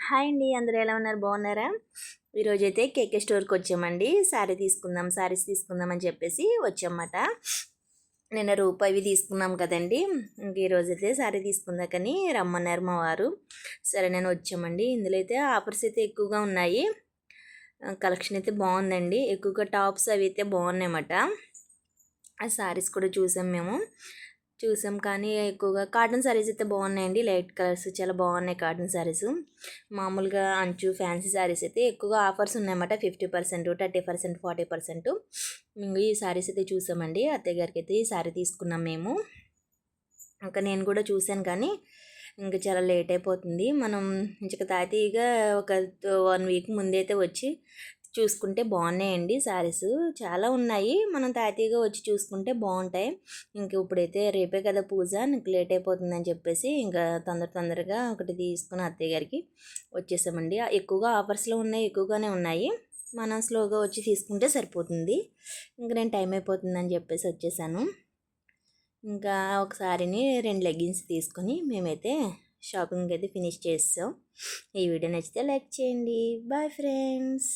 Hi అండి, అందరూ ఎలా ఉన్నారు? బాగున్నారా? ఈరోజైతే కేకే స్టోర్కి వచ్చామండి. శారీస్ తీసుకుందాం అని చెప్పేసి వచ్చామన్నమాట. నిన్న రూపాయివి తీసుకున్నాం కదండి. ఇంక ఈరోజైతే శారీ తీసుకుందాకని రమ్మన్నారు మా వారు. సరే నేను వచ్చామండి. ఇందులో అయితే ఆఫర్స్ అయితే ఎక్కువగా ఉన్నాయి. కలెక్షన్ అయితే బాగుందండి. ఎక్కువగా టాప్స్ అవి అయితే బాగున్నాయన్నమాట. ఆ శారీస్ కూడా చూసాం కానీ ఎక్కువగా కాటన్ శారీస్ అయితే బాగున్నాయండి. లైట్ కలర్స్ చాలా బాగున్నాయి కాటన్ శారీస్. మామూలుగా అంచు ఫ్యాన్సీ శారీస్ అయితే ఎక్కువగా ఆఫర్స్ ఉన్నాయన్నమాట. 50%, 30%, 40%. ఈ శారీస్ అయితే చూసామండి. అత్తయ్య గారికి అయితే ఈ శారీ తీసుకున్నాం మేము. ఇంకా నేను కూడా చూశాను కానీ ఇంకా చాలా లేట్ అయిపోతుంది. మనం ఇంకా తాతీగా ఒక 1 వీక్ ముందే అయితే వచ్చి చూసుకుంటే బాగున్నాయండి. శారీస్ చాలా ఉన్నాయి. మనం తాతీగా వచ్చి చూసుకుంటే బాగుంటాయి. ఇంక ఇప్పుడైతే రేపే కదా పూజ, నీకు లేట్ అయిపోతుందని చెప్పేసి ఇంకా తొందరగా ఒకటి తీసుకుని అత్తయ్య గారికి వచ్చేసామండి. ఎక్కువగా ఆఫర్స్లో ఎక్కువగానే ఉన్నాయి. మనం స్లోగా వచ్చి తీసుకుంటే సరిపోతుంది. ఇంక నేను టైం అయిపోతుందని చెప్పేసి వచ్చేసాను. ఇంకా ఒకసారిని 2 లెగ్గిన్స్ తీసుకొని మేమైతే షాపింగ్ అయితే ఫినిష్ చేస్తాం. ఈ వీడియో నచ్చితే లైక్ చేయండి. Bye friends.